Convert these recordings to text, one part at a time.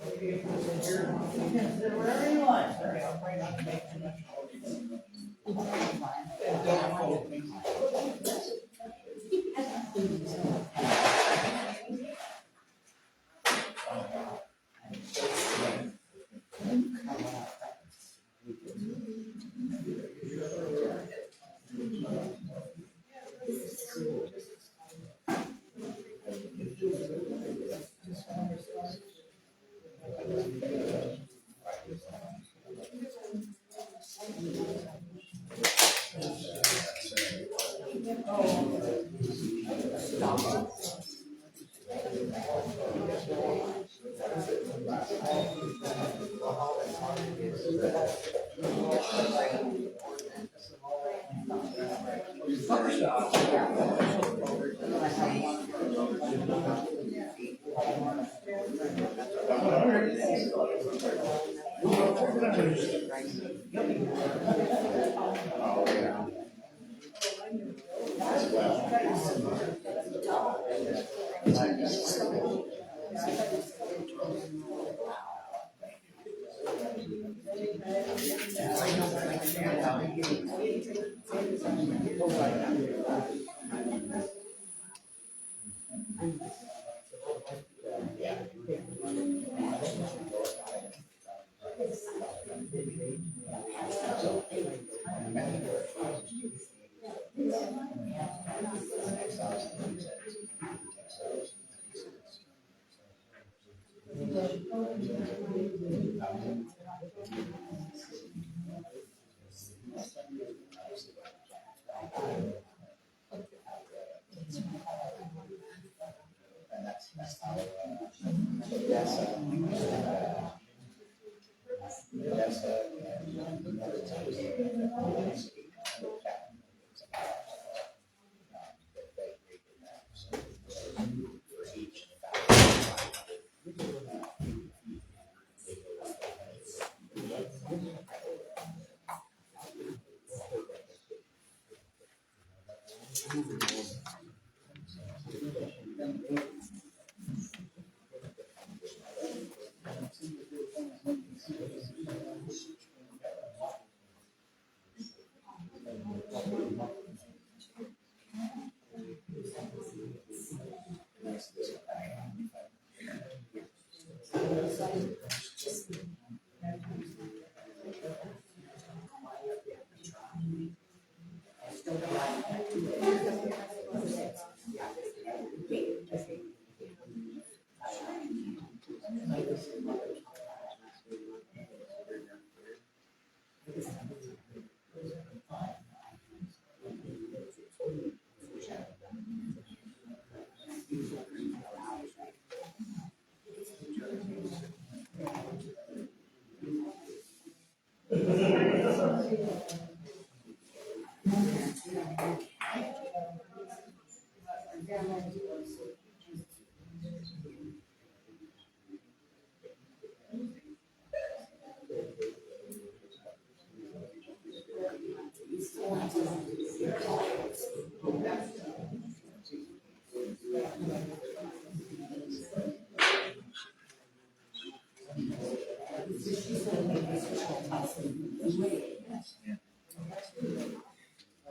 Wherever you want, sorry, I'll try not to make too much noise. And don't hold me.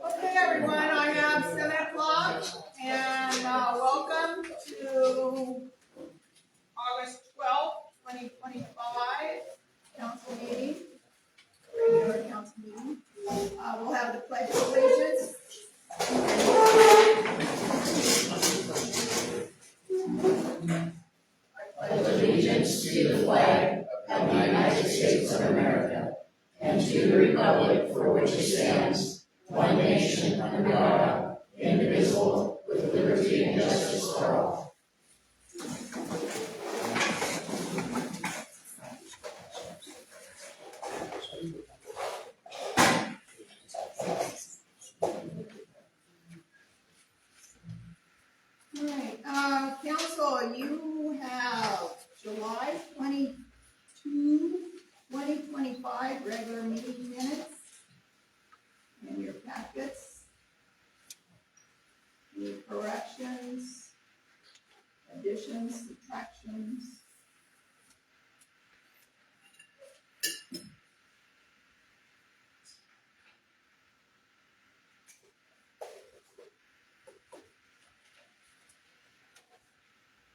Okay, everyone, I have 7 o'clock, and welcome to August 12th, 2025 council meeting, regular council meeting. We'll have the pledge of allegiance. I pledge allegiance to the flag of the United States of America and to the republic for which it stands, one nation under God, indivisible, with liberty and justice for all. All right, council, you have July 22, 2025 regular meeting minutes in your packets. Any corrections, additions, subtractions?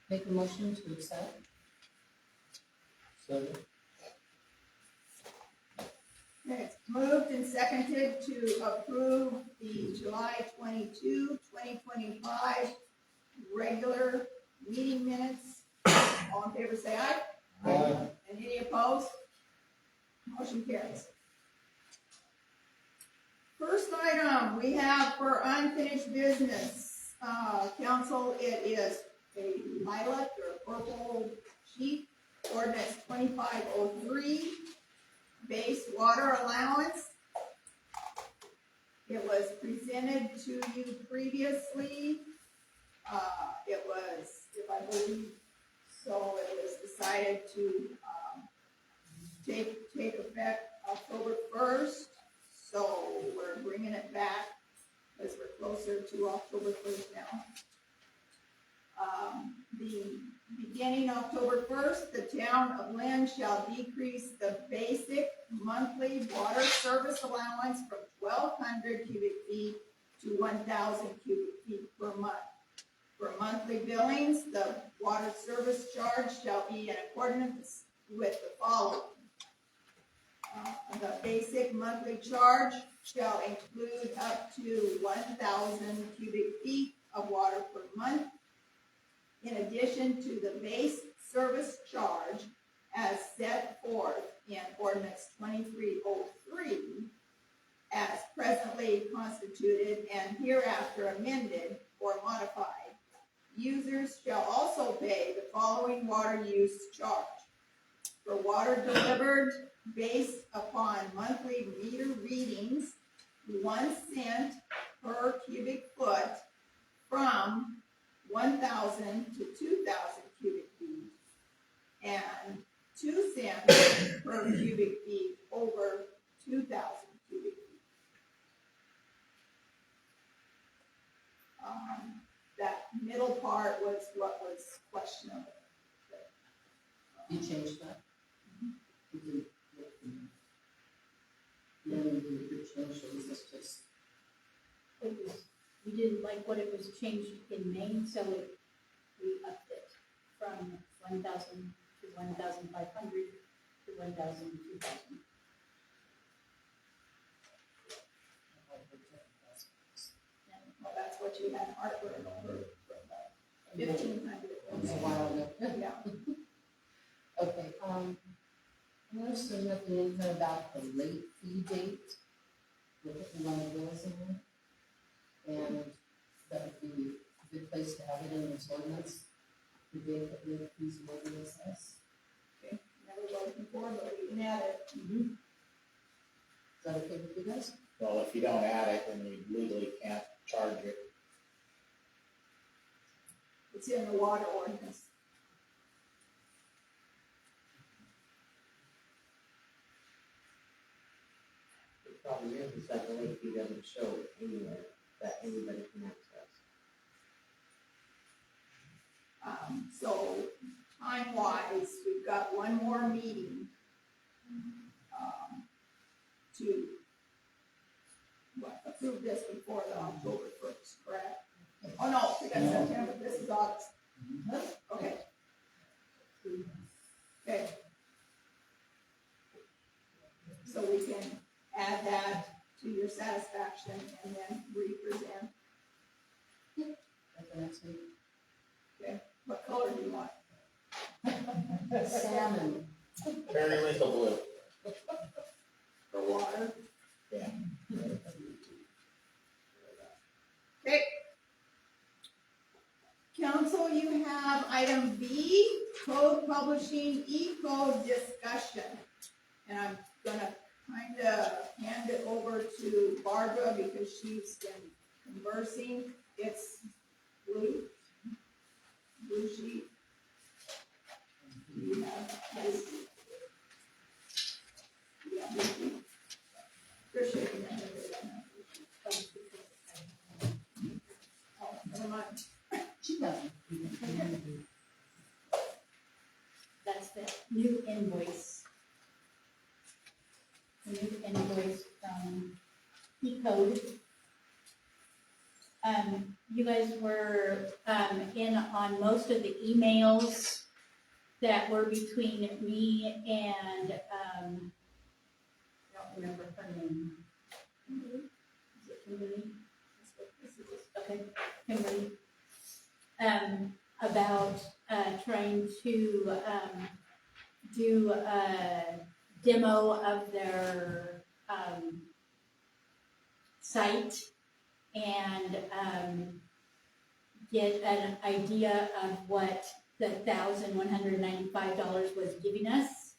Make a motion to accept. Second. Okay, it's moved and seconded to approve the July 22, 2025 regular meeting minutes. All in favor, say aye. Aye. And any opposed? Motion carries. First item we have for unfinished business, council, it is a lilac or purple sheet, ordinance 2503, base water allowance. It was presented to you previously. It was, if I believe, so it was decided to, take effect October 1st. So we're bringing it back as we're closer to October 1st now. The beginning October 1st, the town of Lynn shall decrease the basic monthly water service allowance from 1,200 cubic feet to 1,000 cubic feet per month. For monthly billings, the water service charge shall be in accordance with the following. The basic monthly charge shall include up to 1,000 cubic feet of water per month, in addition to the base service charge as set forth in ordinance 2303, as presently constituted and hereafter amended or modified. Users shall also pay the following water use charge. For water delivered based upon monthly meter readings, 1 cent per cubic foot from 1,000 to 2,000 cubic feet, and 2 cents per cubic feet over 2,000 cubic feet. That middle part was what was questionable. You changed that? You didn't. Then you changed it, was this just? It was, we didn't like what it was changed in Maine, so we upped it from 1,000 to 1,500 to 1,000 to 2,000. Well, that's what you had artwork on, 1,500. It was a while ago. Yeah. Okay, I noticed there's nothing in here about the late fee date. We're putting on the bills in there. And that would be a good place to have it in this ordinance. The date that late fees will be assessed. Never voted before, but we can add it. Is that okay with you guys? Well, if you don't add it, then you legally can't charge it. It's in the water ordinance. The problem is that the late fee doesn't show anywhere that anybody can access. So time-wise, we've got one more meeting to approve this before the October 1st, correct? Oh, no, we got September, this is August. Okay. Okay. So we can add that to your satisfaction and then re-present. At the next meeting? What color do you want? Salmon. Periwinkle blue. For water? Yeah. Okay. Council, you have item B, code publishing, E-code discussion. And I'm gonna kinda hand it over to Barbara because she's been conversing. It's blue sheet. You have this. Yeah, blue sheet. You're shaking your head. Oh, never mind. She doesn't. That's the new invoice. The new invoice from E-code. you guys were, in on most of the emails that were between me and, I don't remember her name. Is it Kimberly? Okay, Kimberly. About, trying to, do a demo of their, site and, get an idea of what the $1,195 was giving us,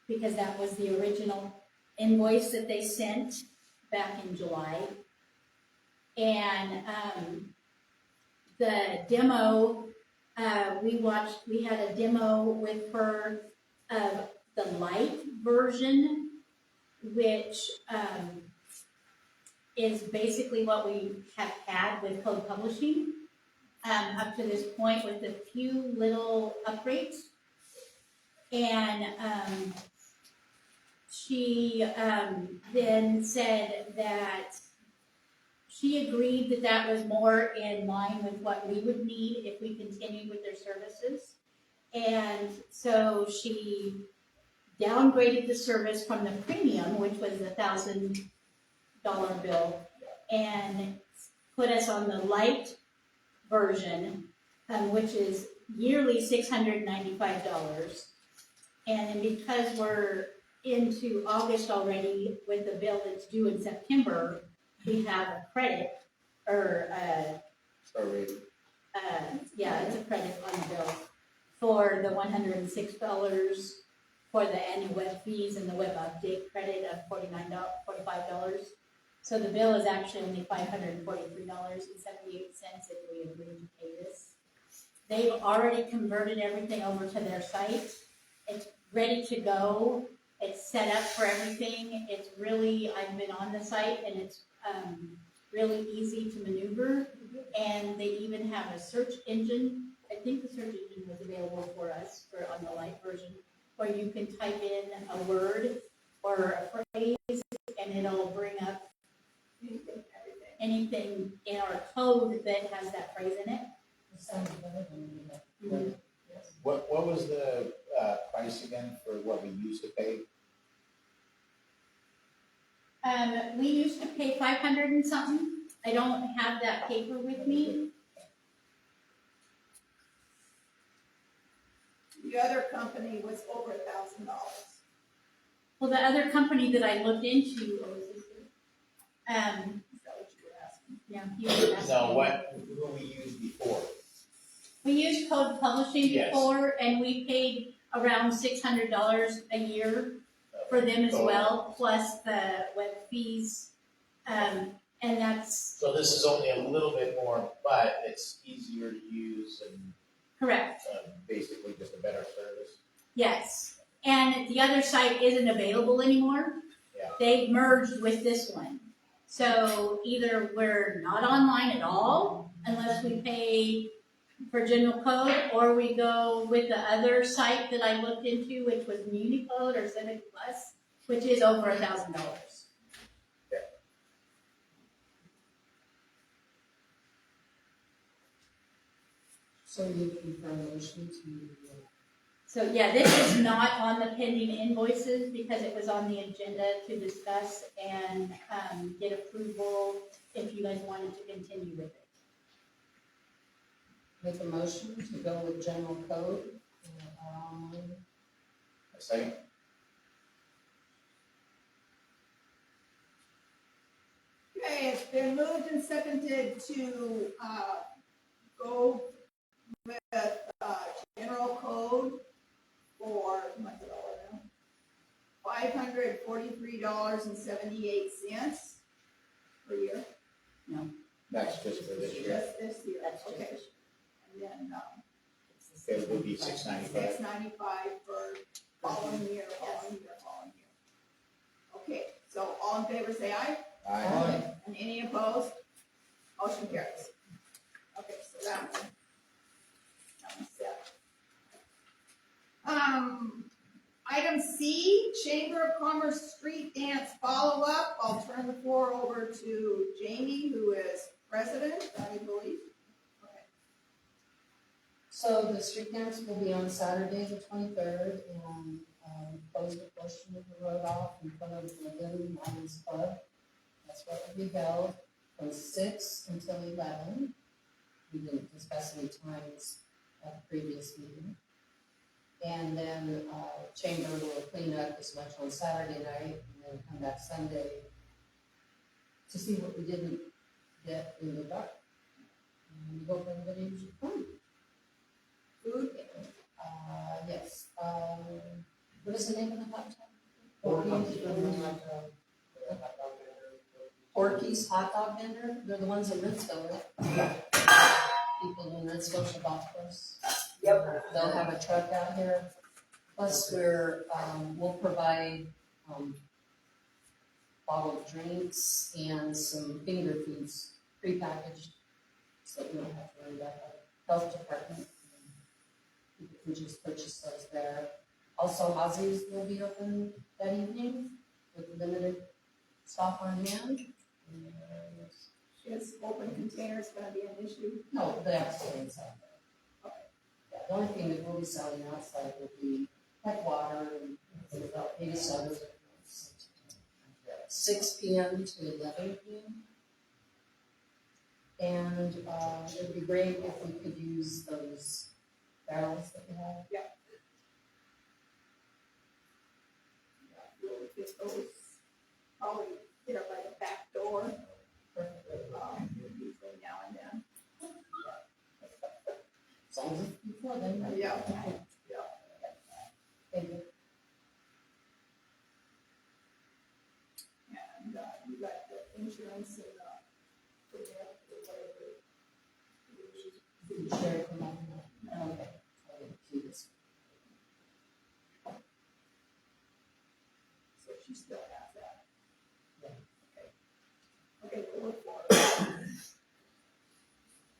because that was the original invoice that they sent back in July. And the demo, we had a demo with her of the light version, which is basically what we have had with Code Publishing up to this point, with a few little upgrades. And she then said that she agreed that that was more in line with what we would need if we continued with their services. And so she downgraded the service from the premium, which was a $1,000 bill, and put us on the light version, which is yearly $695. And then because we're into August already with the bill that's due in September, we have a credit, or yeah, it's a credit on the bill for the $106 for the annual web fees and the web update credit of $45. So the bill is actually only $543.78 if we agree to pay this. They've already converted everything over to their site. It's ready to go. It's set up for everything. It's really, I've been on the site and it's really easy to maneuver. And they even have a search engine. I think the search engine was available for us on the light version, where you can type in a word or a phrase and it'll bring up anything in our code that has that phrase in it. Sounds better than Mhm. What was the price again for what we used to pay? We used to pay 500 and something. I don't have that paper with me. The other company was over $1,000. Well, the other company that I looked into, Is that what you were asking? yeah, you were asking. Who we used before? We used Code Publishing Yes. before, and we paid around $600 a year for them as well, plus the web fees. And that's So this is only a little bit more, but it's easier to use and correct. basically just a better service. Yes. And the other site isn't available anymore. Yeah. They merged with this one. So either we're not online at all unless we pay for general code, or we go with the other site that I looked into, which was MuniCode or Civic Plus, which is over $1,000. So you're looking for a motion to, So yeah, this is not on the pending invoices because it was on the agenda to discuss and get approval if you guys wanted to continue with it. make a motion to go with general code, online. A second? Okay, it's been moved and seconded to, go with, general code for, $543.78 per year. That's just for this year. Just this year, That's just okay. this. And then, It would be $695. $695 for following year. Okay, so all in favor say aye, Aye. and any opposed? Motion carries. Okay, so that one's set. Item C, Chamber of Commerce Street Dance follow-up. I'll turn the floor over to Jamie, who is president, I believe. Okay. So the street dance will be on Saturday, the 23rd, and close the portion of the road off in front of the Little Lions Club. That's what will be held from 6 until 11. We didn't discuss any times at the previous meeting. And then Chamber will clean up as much on Saturday night and then come back Sunday to see what we didn't get in the dark. And we hope everybody was fun. Food, Yes. What is the name of the hot dog? Porky's Hot Dog Vendor. They're the ones in Ritzville, right? People in Ritzville for golf course. Yep. They'll have a truck out here. Plus, we'll provide bottled drinks and some finger foods prepackaged, so you don't have to worry about the health department. You can just purchase those there. Also, Ozzy's will be open that evening with limited stock on hand. is open containers gonna be an issue? No, they have to stay inside there. Yeah, the only thing that we'll be selling outside will be like water and maybe sodas. 6 p.m. to 11 p.m. And it'd be great if we could use those barrels that we have. We'll get those, probably get up by the back door, usually now and then. As long as it's before then, right? Yeah. Thank you. And, you got the insurance and, Share it from my, okay. I'll get to this. so she still has that. Yeah. Okay, we'll look for it.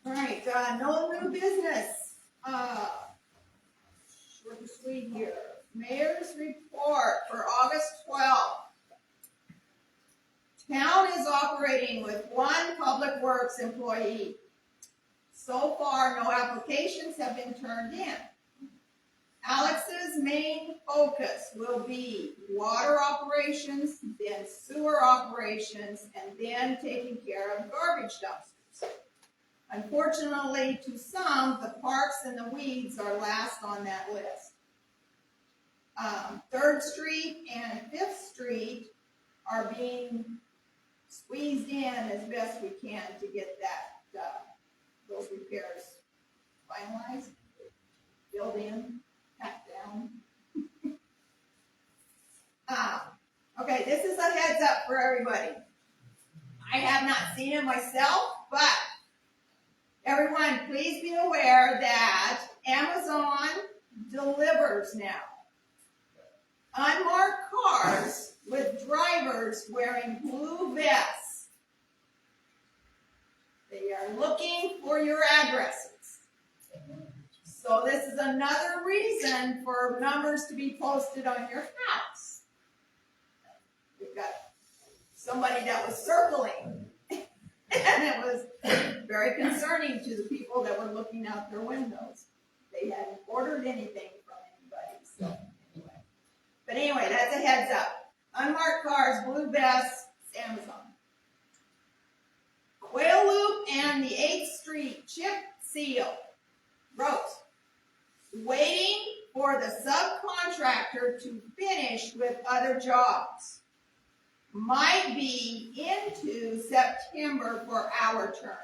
All right, no new business. Short and sweet here. Mayor's report for August 12th. Town is operating with one public works employee. So far, no applications have been turned in. Alex's main focus will be water operations, then sewer operations, and then taking care of garbage dumpsters. Unfortunately, to some, the parks and the weeds are last on that list. 3rd Street and 5th Street are being squeezed in as best we can to get that, those repairs finalized, filled in, packed down. Okay, this is a heads up for everybody. I have not seen it myself, but everyone, please be aware that Amazon delivers now unmarked cars with drivers wearing blue vests. They are looking for your addresses. So this is another reason for numbers to be posted on your house. We've got somebody that was circling, and it was very concerning to the people that were looking out their windows. They hadn't ordered anything from anybody, so anyway. But anyway, that's a heads up. Unmarked cars, blue vests, it's Amazon. Quail Loop and the 8th Street chip seal road. Waiting for the subcontractor to finish with other jobs. Might be into September for our turn.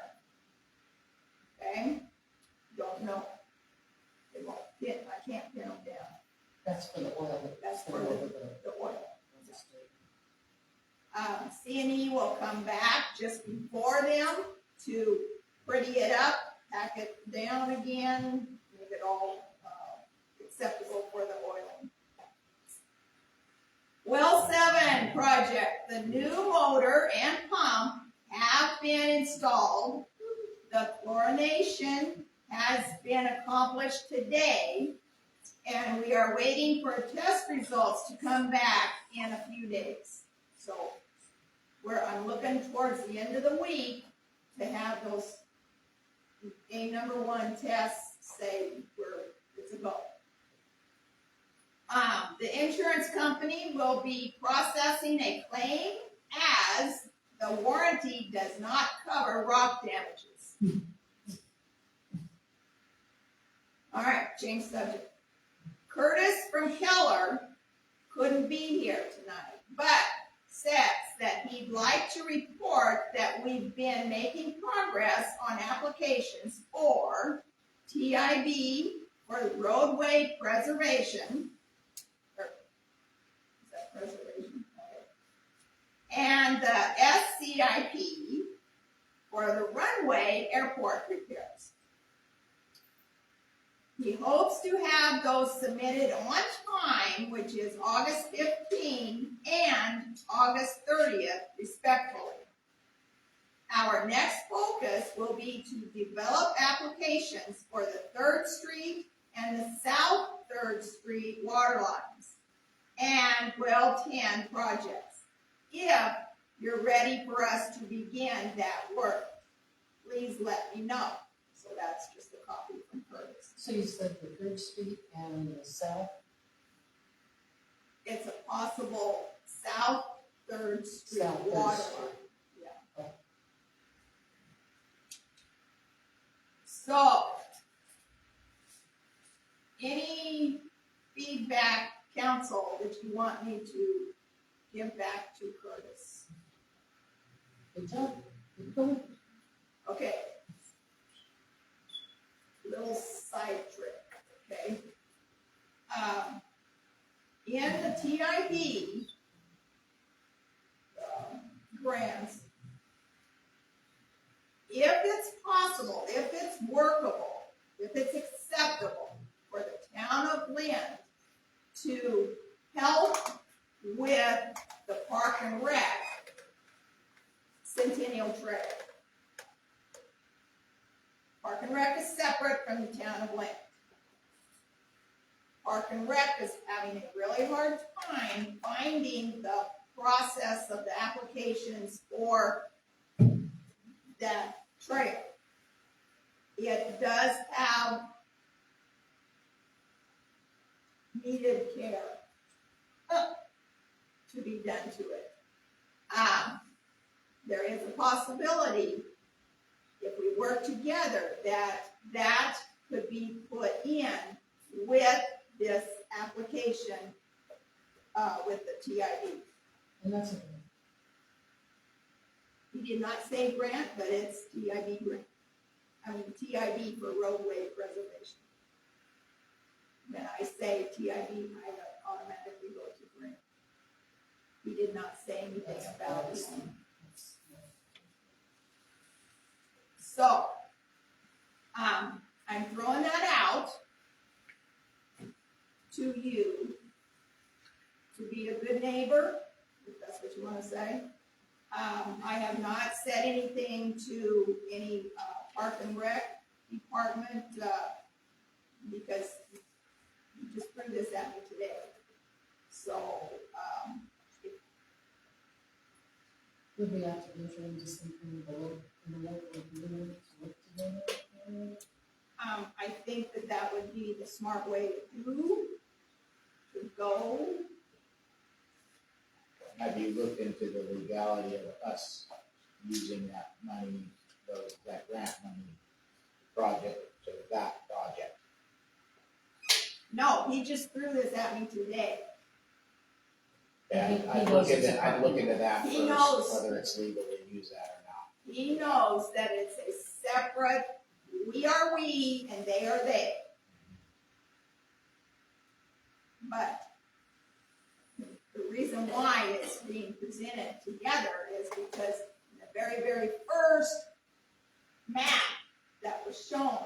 Okay? Don't know. They won't fit, I can't pin them down. That's for the oil. That's for over the oil. the street. C&E will come back just before them to pretty it up, pack it down again, make it all acceptable for the oiling. Well 7 project, the new motor and pump have been installed. The chlorination has been accomplished today, and we are waiting for test results to come back in a few days. So I'm looking towards the end of the week to have those A1 tests say it's a go. The insurance company will be processing a claim as the warranty does not cover rock damages. All right, change subject. Curtis from Keller couldn't be here tonight, but says that he'd like to report that we've been making progress on applications for TIB for roadway preservation. Is that preservation? Okay. And the SCIP for the runway airport repairs. He hopes to have those submitted on time, which is August 15 and August 30th, respectively. Our next focus will be to develop applications for the 3rd Street and the South 3rd Street water lines and well 10 projects. If you're ready for us to begin that work, please let me know. So that's just a copy from Curtis. So you said the 3rd Street and the South? It's a possible South 3rd Street South Third water Street. line. Yeah. Oh. So, any feedback, council, that you want me to give back to Curtis? Good job. Keep going. Okay. Little side trick, okay? In the TIB grants, if it's possible, if it's workable, if it's acceptable for the town of Lynn to help with the Park and Rec Centennial Trail. Park and Rec is separate from the town of Lynn. Park and Rec is having a really hard time finding the process of the applications for that trail. It does have needed care to be done to it. There is a possibility, if we work together, that could be put in with this application with the TIB. And that's okay. He did not say grant, but it's TIB grant. I mean, TIB for roadway preservation. When I say TIB, I automatically go to grant. He did not say anything about it. So, I'm throwing that out to you to be a good neighbor, if that's what you want to say. I have not said anything to any Park and Rec department because you just threw this at me today. So, Would we have to enter into something below in the local agreement to work together? I think that would be the smart way to go. Have you looked into the legality of us using that money, that grant money project to that project? No, he just threw this at me today. And He I'd knows look it's into, a I'd look into that He first, knows. whether it's legal to use that or not. He knows that it's a separate, we are we and they are they. But the reason why it's being presented together is because in the very, very first map that was shown,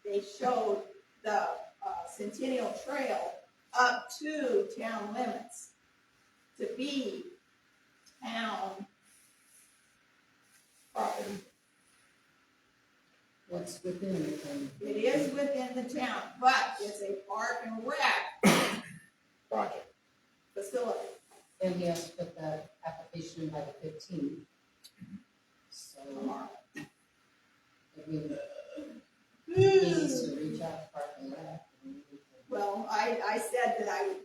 they showed the Centennial Trail up to town limits to be town property. What's within the town? It is within the town, but it's a Park and Rec Project. facility. And he has to put that application in by the 15th. So, Tomorrow. I mean, he needs to reach out to Park and Rec. Well, I said that I would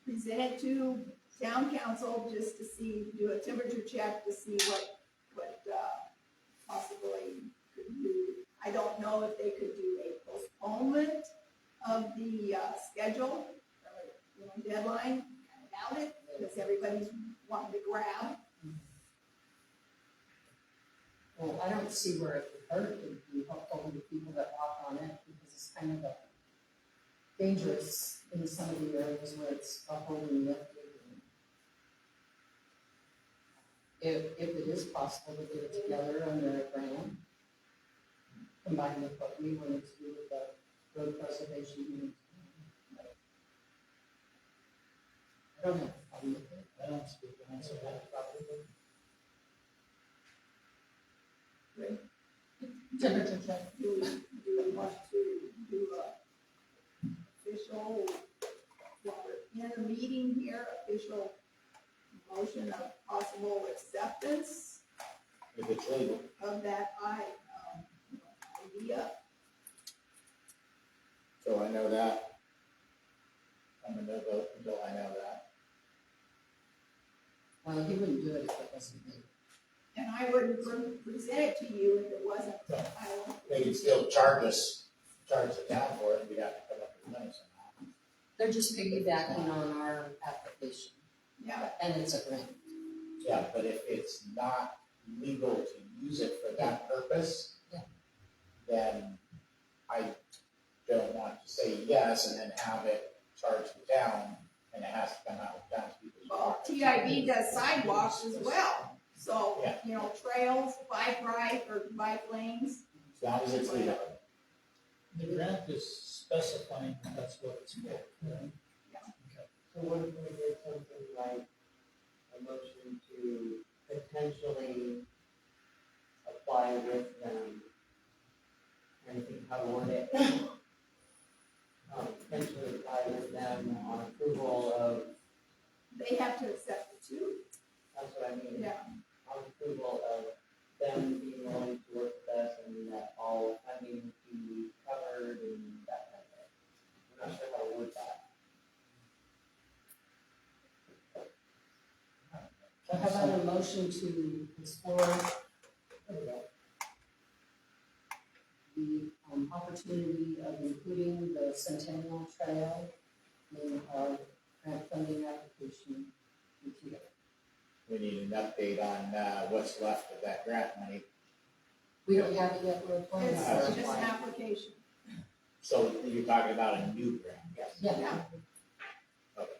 present it to town council just to see, do a temperature check to see what possibly could do. I don't know if they could do a postponement of the schedule, or, deadline. I doubt it, because everybody's wanting to grab. Well, I don't see where it would hurt to be helpful to people that walk on it, because it's kind of dangerous in some of the areas where it's upward and lifted. If it is possible to get it together under a grant, combined with what we wanted to do with the road preservation unit. I don't have a problem with it. I don't speak to answer that properly. Temperature check. Do we want to do a official, while we're in a meeting here, official motion of possible acceptance If it's legal, of that idea? so I know that. I'm a no vote until I know that. Well, he wouldn't do it if it wasn't me. And I wouldn't present it to you if it wasn't, I don't. They can still charge the town for it, we'd have to come up with money somehow. They're just piggybacking on our application, Yeah, and it's a grant. Yeah, but if it's not legal to use it for that purpose, Yeah. then I don't want to say yes and then have it charge the town, and it has to come out of townspeople's well, pockets. TIB does sidewalks as well, so, Yeah. trails, bike ride, or bike lanes. As long as it's legal. The grant is specifying that's what it's for. Right? So what if we did something like a motion to potentially apply with them? I think how to word it. Potentially apply with them on approval of, They have to accept it too. that's what I mean. Yeah. On approval of them being willing to work with us and that all funding would be covered and that kind of thing. I'm not sure how to word that. So how about a motion to explore the opportunity of including the Centennial Trail in our grant funding application with you? We need an update on, what's left of that grant money. We don't have it yet, we're applying It's for just it. an application. So you're talking about a new grant? Yes. Yeah, Okay.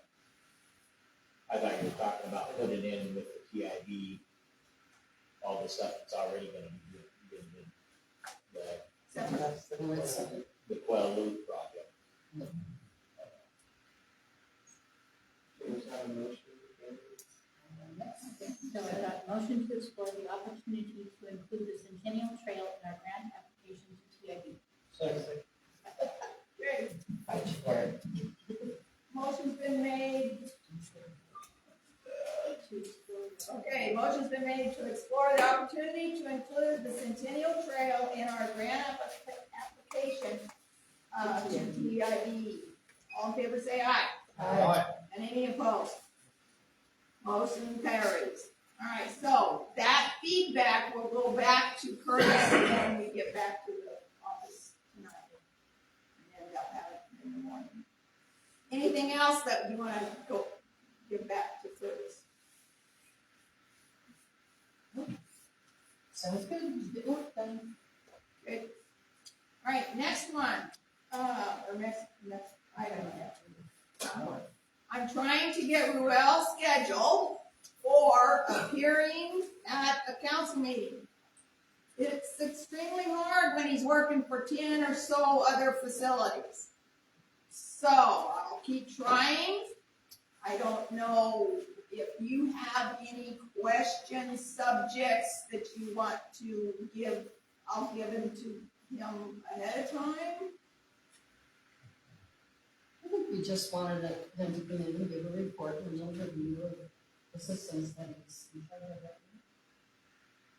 I thought you were talking about putting in with the TIB, all the stuff that's already gonna be doing, That's the well, it's, the Quail Loop project. There's not a motion. So I got a motion to explore the opportunity to include the Centennial Trail in our grant application to TIB. Second. Great. Fight for it. Motion's been made. Okay, motion's been made to explore the opportunity to include the Centennial Trail in our grant application to TIB. All in favor, say aye. And any opposed? Motion carries. All right, so that feedback will go back to Curtis when we get back to the office tonight. And then they'll have it in the morning. Anything else that you wanna go, give back to Curtis? sounds good, good work done. Good. All right, next one, or next item. I'm trying to get Ruel scheduled for appearing at a council meeting. It's extremely hard when he's working for 10 or so other facilities. So I'll keep trying. I don't know if you have any questions, subjects that you want to give, I'll give them to him ahead of time. I think we just wanted him to come in and give a report and an overview of the systems that he's in charge of.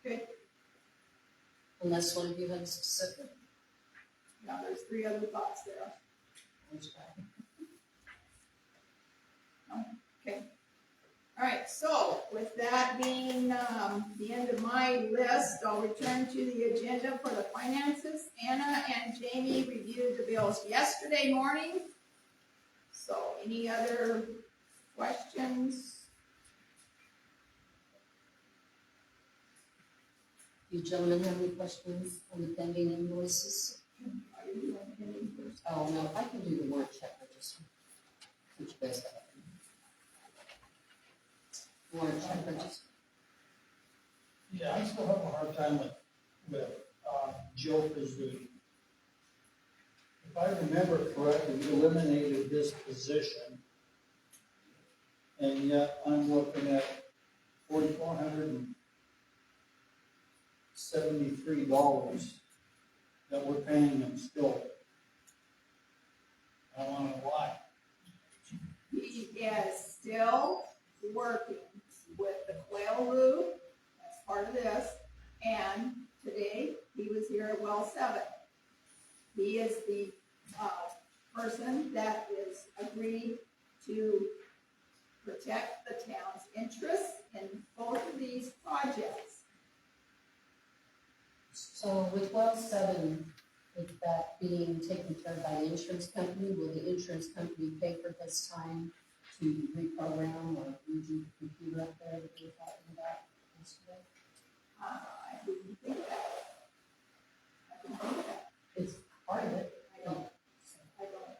Good. Unless one of you has specific. Now, there's 3 other thoughts there. Okay. All right, so with that being the end of my list, I'll return to the agenda for the finances. Anna and Jamie reviewed the bills yesterday morning. So any other questions? Do you gentlemen have any questions on the pending invoices? Are you doing anything first? Oh, no, I can do the warrant check, I just, what you guys have. Warrant check, I just, Yeah, I still have a hard time with Joe Pizzuti. If I remember correctly, we eliminated this position. And yet I'm looking at $4,473 that we're paying him still. I don't know why. He is still working with the Quail Loop, that's part of this, and today he was here at Well 7. He is the person that is agreed to protect the town's interests in both of these projects. so with well 7, with that being taken care of by the insurance company, will the insurance company pay for his time to reprogram or redo the computer up there that we were talking about yesterday? I didn't think that. I didn't think that. It's part of it. I don't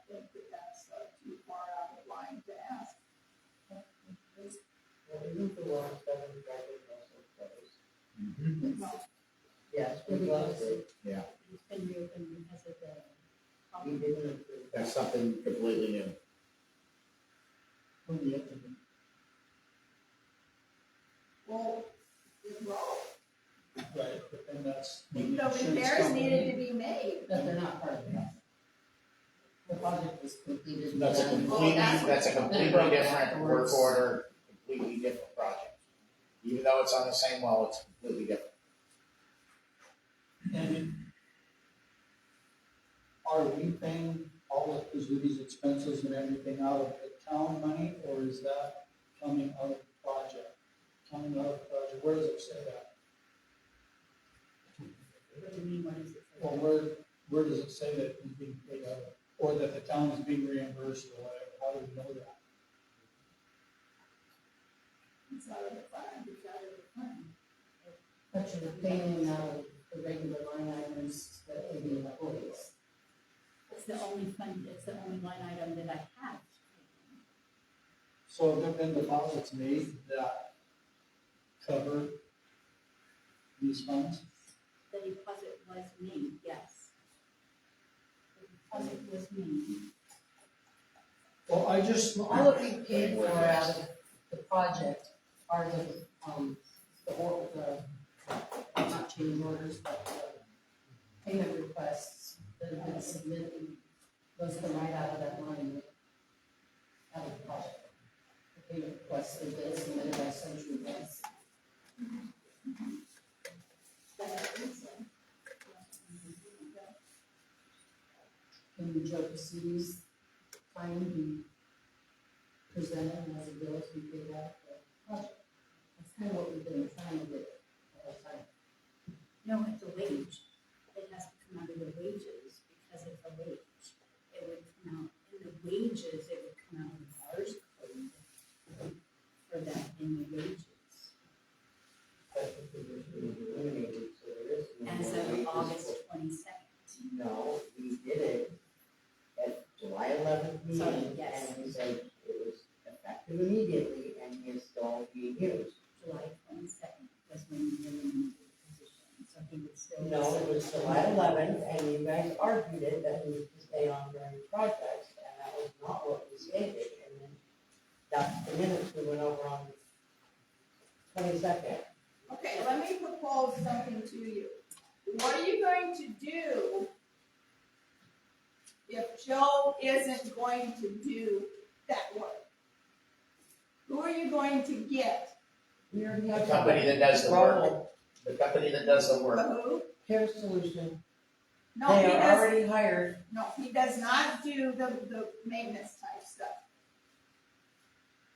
think that that's too far out of line to ask. Well, isn't the well 7 project also closed? No. Yes, we closed it. Yeah, It's been reopened because of the. We didn't approve. that's something completely new. Well, it's wrong. Right, but then that's. The repairs needed to be made. But they're not part of that. The project was completed. That's a and- completely, that's- that's a completely Then different work afterwards. order, completely different project. Even though it's on the same well, it's completely different. And are we paying all of Pizzuto's expenses and everything out of the town money, or is that coming out of the project? Coming out of the project, where does it say that? What do you mean, what is it? Or where does it say that he's being paid out of, or that the town is being reimbursed or whatever, how do we know that? It's out of the fund, it's out of the fund. But you're paying out of the regular line items that would be employees. It's the only fund, it's the only line item that I have. So there have been deposits made that cover these funds? The deposit was made, yes. The deposit was made. Well, I just, Well, all that we paid for out of the project are not change orders, but the payment requests that have been submitted. Those come right out of that line, out of the project. The payment requests that have been submitted by Century West. Can Joe Pizzuto's time be presented as a bill to be paid out for the project? That's kind of what we've been trying to do the whole time. No, it's a wage. It has to come out of the wages because it's a wage. It would come out, in the wages, it would come out of ours code for that in the wages. Special position was eliminated, so there is no As more of wages August for- 22nd. No, we did it at July 11th meeting. Sorry, yes. And we said it was effective immediately and is still being used. July 22nd was when you eliminated the position, so he would still. No, it was July 11th, and you guys argued it that he was to stay on during projects, and that was not what we stated. And then that's the minutes we went over on the 22nd. Okay, let me propose something to you. What are you going to do if Joe isn't going to do that work? Who are you going to get? We already The have company that does the work, the company that does the work, Who? Care Solution, No, they he are does, already hired. no, he does not do the maintenance type stuff.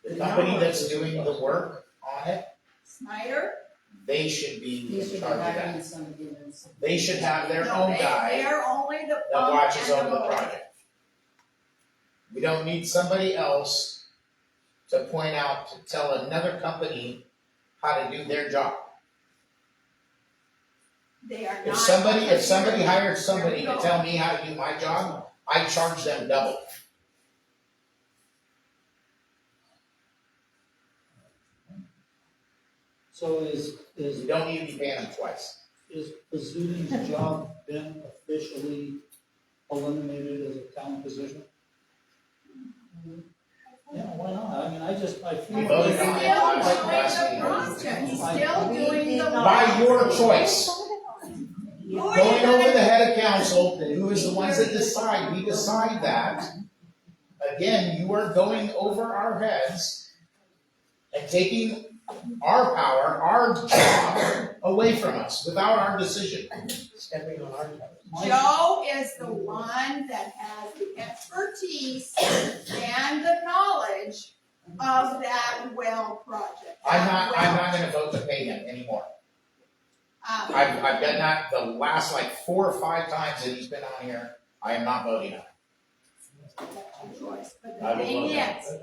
The company that's doing the work on it, Snyder? they should be You in should be charge of hiring that. somebody that's. They should have their No, own they- guy They're only the that pump watches and over the mower. project. We don't need somebody else to point out, to tell another company how to do their job. They are not. If somebody hired somebody There we to go. tell me how to do my job, I charge them double. So is You don't need to be paying them twice. Pizzuto's job been officially eliminated as a town position? Yeah, why not? I mean, I feel. We like- voted He's on it still last doing the meeting. project, he's still doing the. By your choice. Who are you Going over gonna- the head of council, who is the ones that decide, we decide that. Again, you are going over our heads and taking our power, our job away from us without our decision. Stepping on our toes. Joe is the one that has the expertise and the knowledge of that well project. I'm not gonna vote to pay him anymore. I've done that the last like 4 or 5 times that he's been on here. I am not voting on it. That's your choice, but I the will thing vote no. is,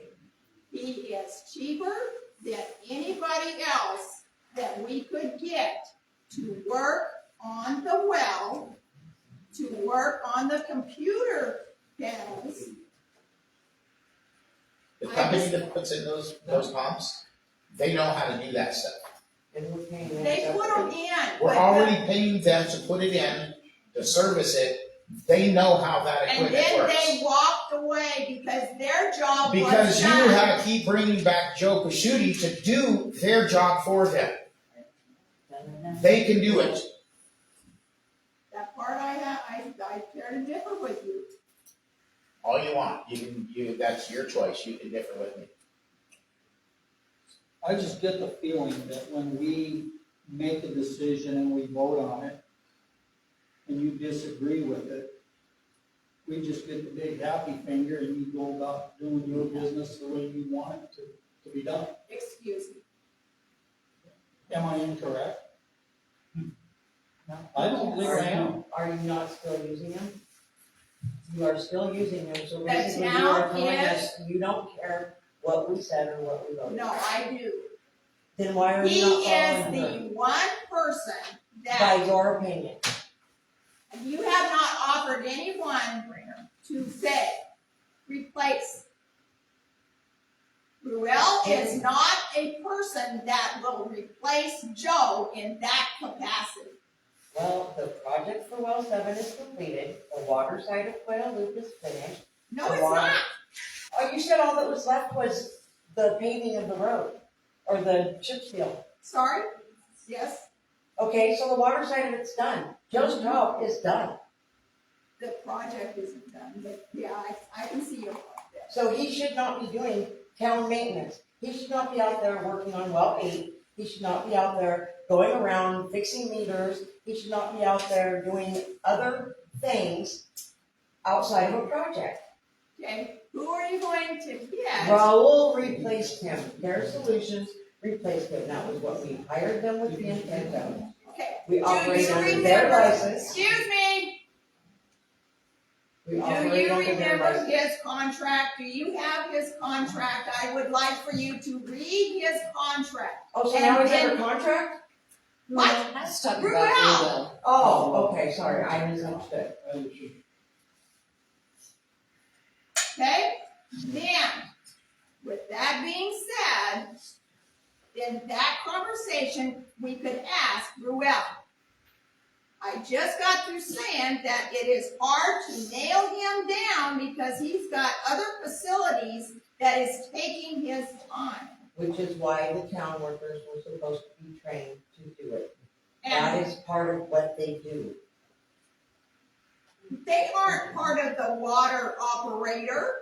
he is cheaper than anybody else that we could get to work on the well, to work on the computer panels. The company that puts in those pumps, they know how to do that stuff. And we're paying them. They put them separate. in. We're but already paying them to put it in, to service it. They know how that And equipment then works. they walked away because their job was Because you done. have to keep bringing back Joe Pashuti to do their job for them. They can do it. That part I care to differ with you. All you want. That's your choice. You can differ with me. I just get the feeling that when we make a decision and we vote on it, and you disagree with it, we just get the big happy finger and you go about doing your business the way you want it to be done. Excuse me. Am I incorrect? I don't think I am. Are you not still using them? You are still using them, so The basically you town are telling is- us you don't care what we said or what we voted. No, I do. Then why are He you not is following her? the one person By that, your opinion. you have not offered anyone to say, replace. Ruel is not a person that will replace Joe in that capacity. Well, the project for well 7 is completed, the water side of Quail Loop is finished. No, it's not. Oh, you said all that was left was the paving of the road, or the chip seal. Sorry? Yes, Okay, so the water side of it's done. Joe's job is done. the project isn't done, but yeah, I can see your point there. So he should not be doing town maintenance. He should not be out there working on well 8. He should not be out there going around fixing meters. He should not be out there doing other things outside of a project. Okay, who are you going to get? Raul replaced him. Care Solutions replaced him. That was what we hired them with the intent of. Okay, We do operate you under their remember, license. excuse me, We do operate you under their remember license. his contract? Do you have his contract? I would like for you to read his contract. Oh, so now he's And under contract? What? Let's talk Ruel. about Ruel. Oh, okay, sorry, I misunderstood. Okay, then, with that being said, in that conversation, we could ask Ruel. I just got through saying that it is hard to nail him down because he's got other facilities that is taking his time. Which is why the town workers were supposed to be trained to do it. And That is part of what they do. they aren't part of the water operator.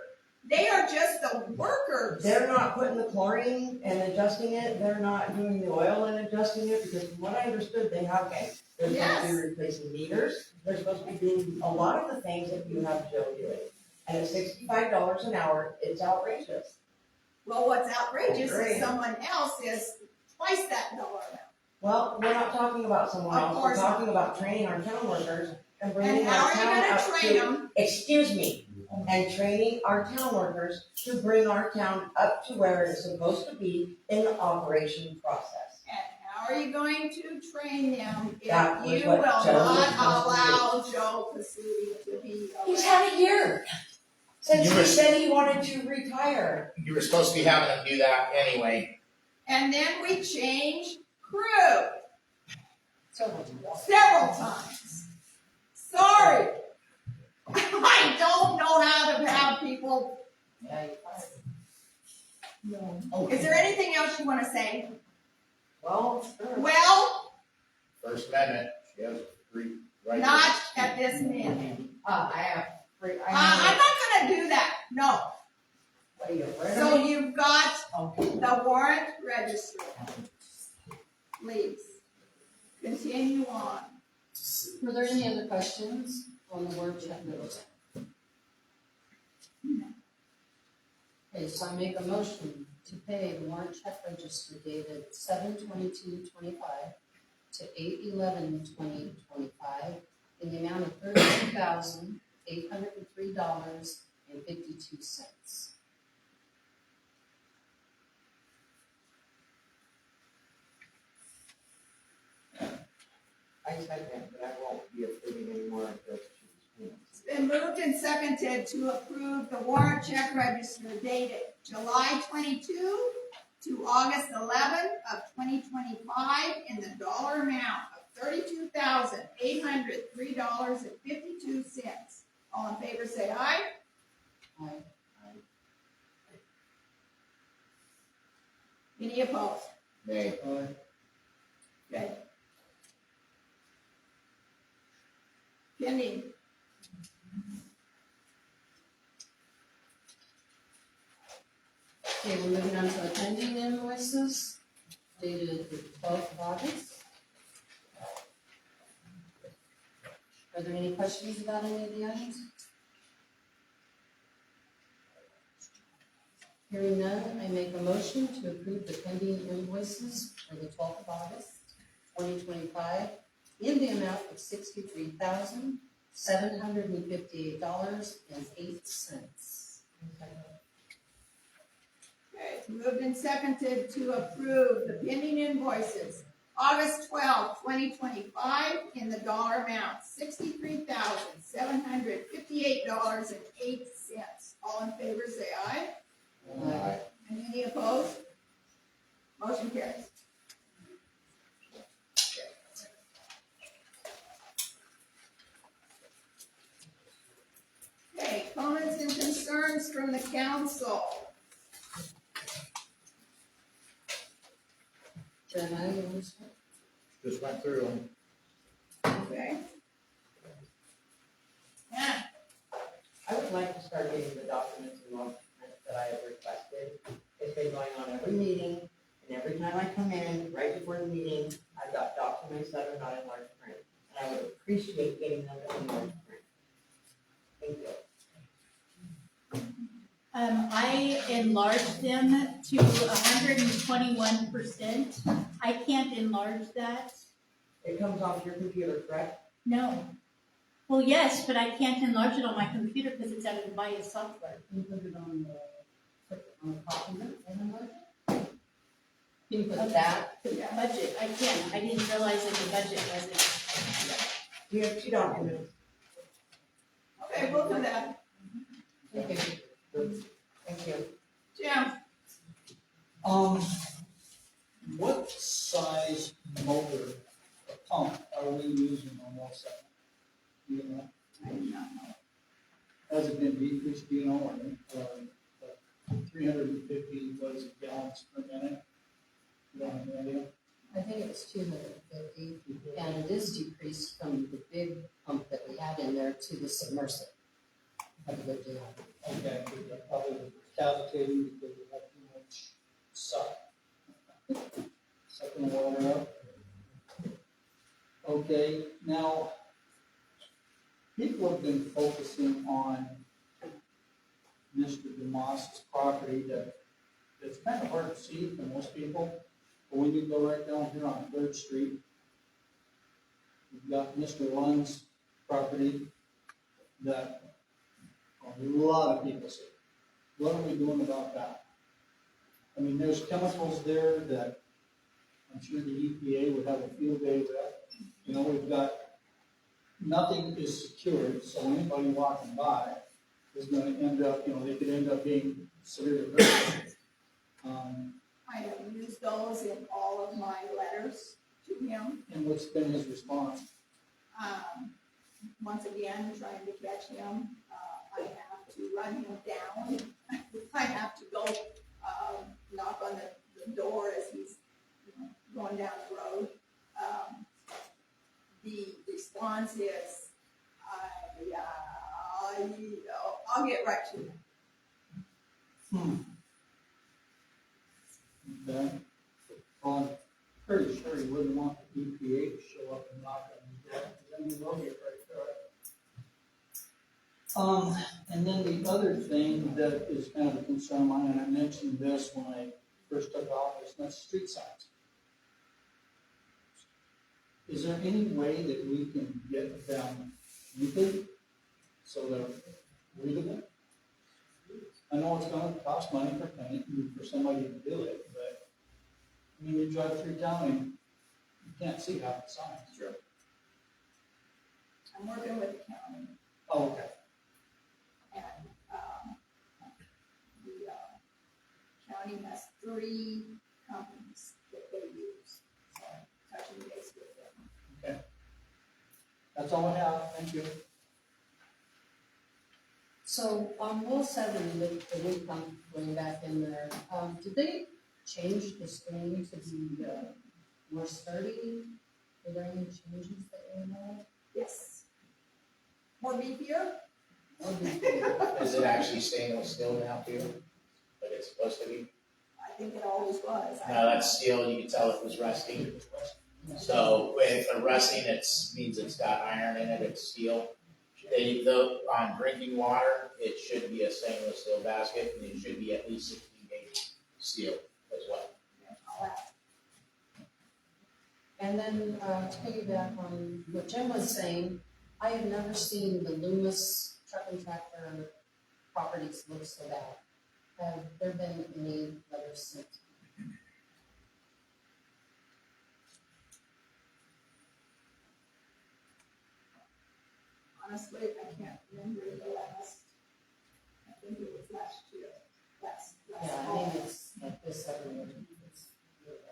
They are just the workers. They're not putting the chlorine and adjusting it, they're not doing the oil and adjusting it, because from what I understood, they have, they're supposed to Yes. be replacing meters, they're supposed to be doing a lot of the things that you have Joe doing. And at $65 an hour, it's outrageous. Well, what's outrageous Great. is someone else is twice that dollar amount. Well, we're not talking about someone Of else, we're course not. talking about training our town workers and And bringing how our are you town gonna up train to, them? excuse me, and training our town workers to bring our town up to where it's supposed to be in the operation process. And how are you going to train them That if was you what will Joe was not supposed to do. allow Joe Pasuti to be He's around? had a year since You he were- said he wanted to retire. You were supposed to be having them do that anyway. And then we changed crew So, several times. Sorry. I don't know how to have people. yeah, you fired. Is there anything else you wanna say? Well, sure. Well, First Amendment, she has free right. not at this minute. I have, I'm not gonna do that, no. What are you, afraid of So me? you've got Okay. the warrant registry. Please, continue on. Were there any other questions on the word check note? Okay, so I make a motion to pay the warrant check register dated 7/22/25 to 8/11/2025 in the amount of $32,803.52. I second, but I won't be approving any more of those payments. It's been moved and seconded to approve the warrant check register dated July 22 to August 11 of 2025 in the dollar amount of $32,803.52. All in favor, say aye. Aye. Any opposed? Nay. Good. Pending. Okay, we're moving on to the pending invoices dated the 12th of August. Are there any questions about any of the items? Hearing none, I make a motion to approve the pending invoices for the 12th of August, 2025, in the amount of $63,758.08. Okay, it's moved and seconded to approve the pending invoices. August 12, 2025, in the dollar amount, $63,758.08. All in favor, say aye. Aye. And any opposed? Motion carries. Okay, comments and concerns from the council. Jeremiah, you want to start? Just went through them. Okay. Yeah, I would like to start getting the documents and documents that I have requested. It's been going on every meeting, and every time I come in, right before the meeting, I've got documents that are not in large print. And I would appreciate getting them in large print. Thank you. I enlarged them to 121%. I can't enlarge that. It comes off your computer, correct? No. Well, yes, but I can't enlarge it on my computer because it's out of Avaya software. Can you put it on the document and enlarge it? Can you put that? The budget, I can't. I didn't realize that the budget wasn't. You have two documents. okay, we'll do that. Thank you. Thank you. Jim, What size motor or pump are we using on that side? Do you know, I do not know. has it been decreased, do you know, or 350 was gallons per minute? You don't have any idea? I think it was 250, and it is decreased from the big pump that we had in there to the submersible. Have a good day. Okay, they're probably cavitating because they have too much sucking the water up. Okay, now, people have been focusing on Mr. DeMoss's property that, it's kind of hard to see for most people. But when you go right down here on Third Street, you've got Mr. Lund's property that a lot of people see. What are we doing about that? I mean, there's chemicals there that I'm sure the EPA would have a field day with. You know, we've got, nothing is secured, so anybody walking by is gonna end up, you know, they could end up being severely hurt. I have used those in all of my letters to him. And what's been his response? Once again, trying to catch him, I have to run him down. I have to go, knock on the door as he's, you know, going down the road. The response is, I'll get right to him. Okay. Well, I'm pretty sure he wouldn't want the EPA to show up and knock on his door, because then he will get right there. And then the other thing that is kind of a concern of mine, and I mentioned this when I first took office, and that's street signs. Is there any way that we can get them painted so they're readable? I know it's gonna cost money for paint and for somebody to do it, but, I mean, you drive through town and you can't see half the signs. Sure. I'm working with the county, Oh, okay. and, the, county has 3 companies that they use, so touching base with them. Okay. That's all I have, thank you. So on Will 7, the new pump going back in there, did they change the screen to be more sturdy? Were there any changes that you know? Yes. More beefier? of? Is it actually stainless steel now too? Like it's supposed to be? I think it always was. No, that's steel, you can tell it was rusting. So with a rusting, means it's got iron in it, it's steel. On drinking water, it should be a stainless steel basket, and it should be at least 16 gauge steel as well. I'll ask. And then to piggyback on what Jim was saying, I have never seen the Loomis truck and tractor properties look so bad. Have there been any letters sent? Honestly, I can't remember the last, I think it was last year, last Yeah, I fall. mean, it's like this every year.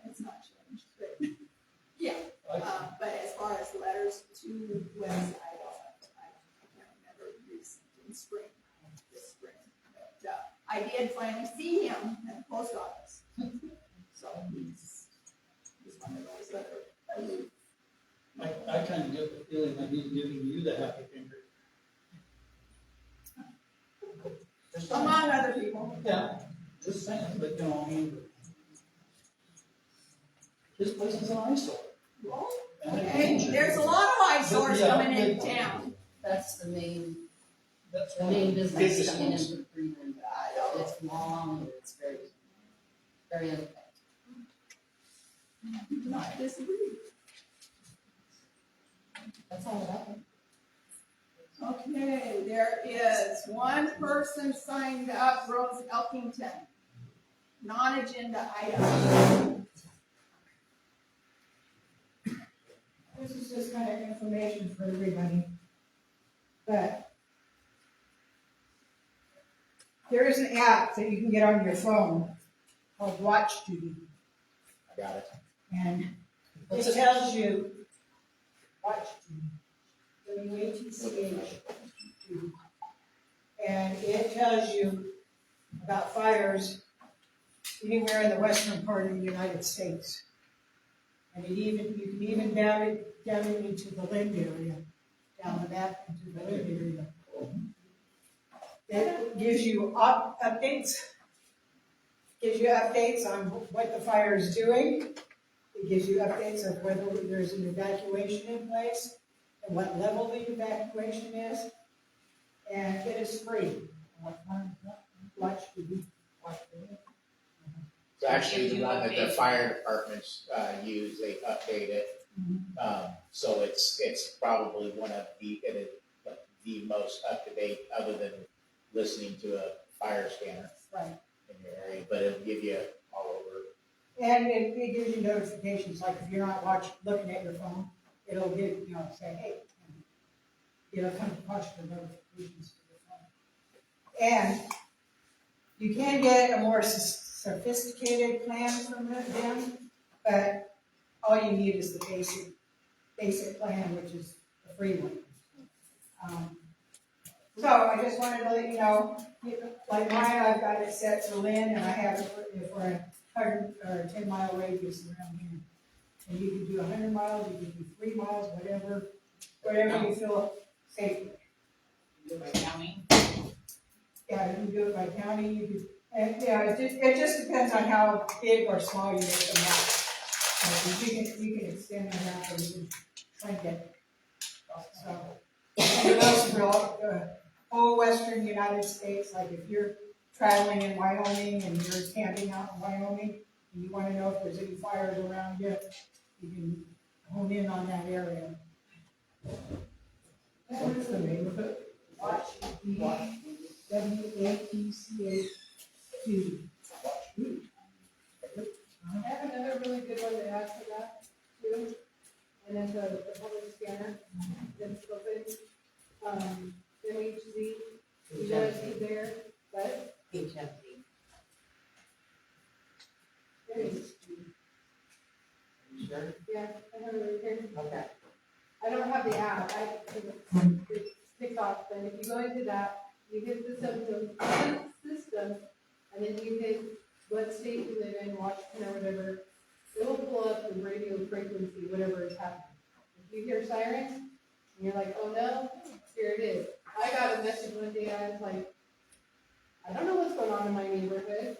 It's not changed, but, yeah. But as far as letters to Wes, I can't remember recent in spring, this spring. But, I did finally see him at the post office. So he's one of those that are, I kind of get the feeling that he's giving you the happy finger. Just saying. among other people. Yeah, just saying, but no, I mean, this place is an eyesore. Well, And it's okay, dangerous. there's a lot of eyesores Yeah, coming yeah. into town. That's the main That's one of the business biggest coming ones. into Freeman. It's long and it's very, very unkept. Do not disagree. That's all I have. Okay, there is one person signed up, Rose Elkington. Non-agenda item. This is just kind of information for everybody. But there is an app that you can get on your phone called WatchDuty. I got it. And it What's it? tells you, WatchDuty, WATCH. And it tells you about fires anywhere in the western part of the United States. And you can even down it into the Lind area, down the map into the Lind area. It gives you updates. Gives you updates on what the fire is doing. It gives you updates of whether there's an evacuation in place and what level the evacuation is. And it is free. Watch the. It's actually the one that the fire departments, use, they update it. So it's probably one of the most up-to-date, other than listening to a fire scanner Right. in your area, but it'll give you all over. And it gives you notifications, like if you're not looking at your phone, it'll give, say, hey, come to watch the notifications for your phone. And you can get a more sophisticated plan from them, but all you need is the basic plan, which is the free one. So I just wanted to let you know, like mine, I've got it set to Lynn, and I have it for a 100 or 10-mile radius around here. And you can do 100 miles, you can do 3 miles, whatever you feel safe with. Do it by county? Yeah, you can do it by county, and it just depends on how big or small you make the map. You can extend the map, or you can shrink it. So, and it goes for the whole western United States. Like if you're traveling in Wyoming and you're camping out in Wyoming, and you want to know if there's any fires around you, you can hone in on that area. What's the name of it? WATCH2. I have another really good one to add to that too, and it's a public scanner, it's open, MHZ, you guys see there, but HFD. Sure? yeah, I have it right here. Okay. I don't have the app, it's TikTok, but if you go into that, you hit the system, and then you hit what state you live in, Washington or whatever, it will pull up the radio frequency, whatever is happening. If you hear sirens, and you're like, oh no, here it is. I got a message one day, I was like, I don't know what's going on in my neighborhood,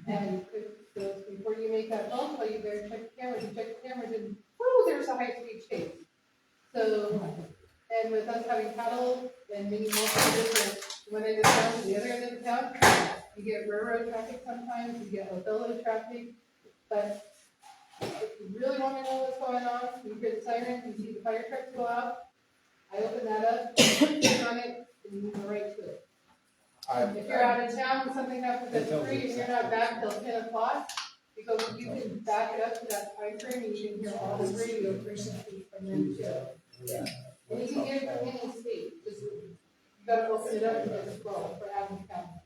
and it goes, before you make that phone call, you better check the cameras, and check the cameras, and whoo, there's a high-speed chase. So, and with us having cattle and many multiple different, one end of town to the other end of the town, you get railroad traffic sometimes, you get Othello traffic, but if you really want to know what's going on, you hear the sirens, you see the fire trucks go out, I open that up, click on it, and you go right to it. If you're out of town and something happens at 3 and you're not back till 10 o'clock, because you can back it up to that time frame and you can hear all the radio frequencies from them too. And you can get it from any state, just, you gotta open it up and just scroll for Adams County.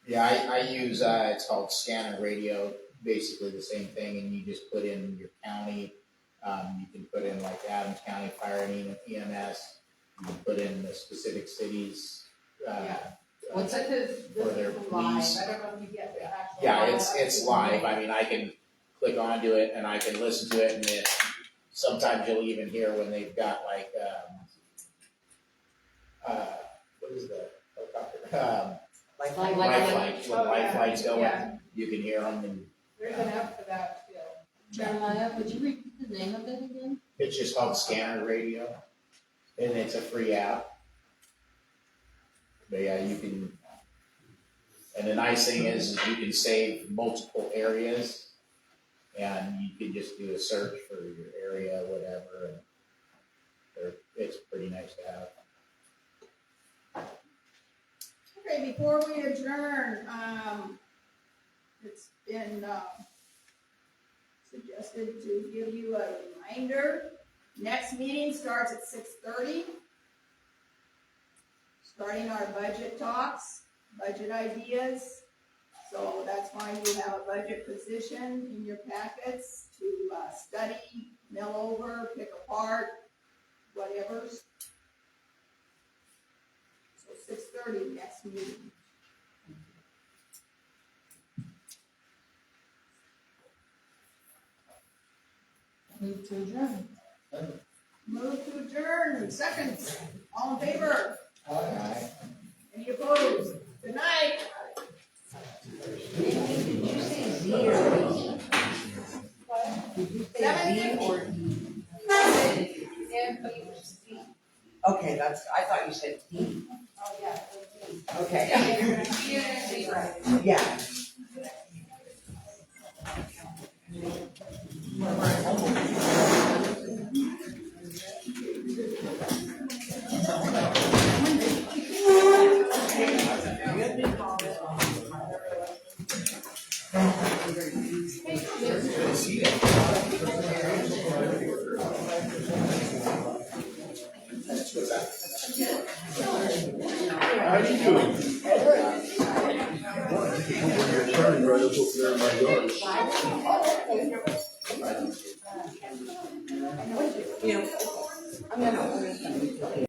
Yeah, I use, it's called Scanner Radio, basically the same thing, and you just put in your county. You can put in like Adams County Fire and EMS, you can put in the specific cities. Yeah. What's It says for this their is live, police. I don't know if you get the actual. Yeah, it's live. I mean, I can click onto it and I can listen to it, and sometimes you'll even hear when they've got like, what is the helicopter? Like Life flights, when Oh, life yeah. flights go, Yeah. you can hear them, and There's an app for that too. Jeremiah, would you repeat the name of it again? it's just called Scanner Radio, and it's a free app. But yeah, you can, and the nice thing is you can save multiple areas, and you can just do a search for your area, whatever, and it's pretty nice to have. Okay, before we adjourn, it's been, suggested to give you a reminder. Next meeting starts at 6:30. Starting our budget talks, budget ideas. So that's why you have a budget position in your packets to study, mill over, pick apart, whatever. So 6:30 next meeting. Move to adjourn. Move to adjourn, second, all in favor? Alright. Any opposed? Good night. Did you say Z or D? Did you say Z or D? Okay, I thought you said D. Oh, yeah. Okay. Yeah. How you doing? You're turning right up over there in my yard. You know, I'm gonna order some.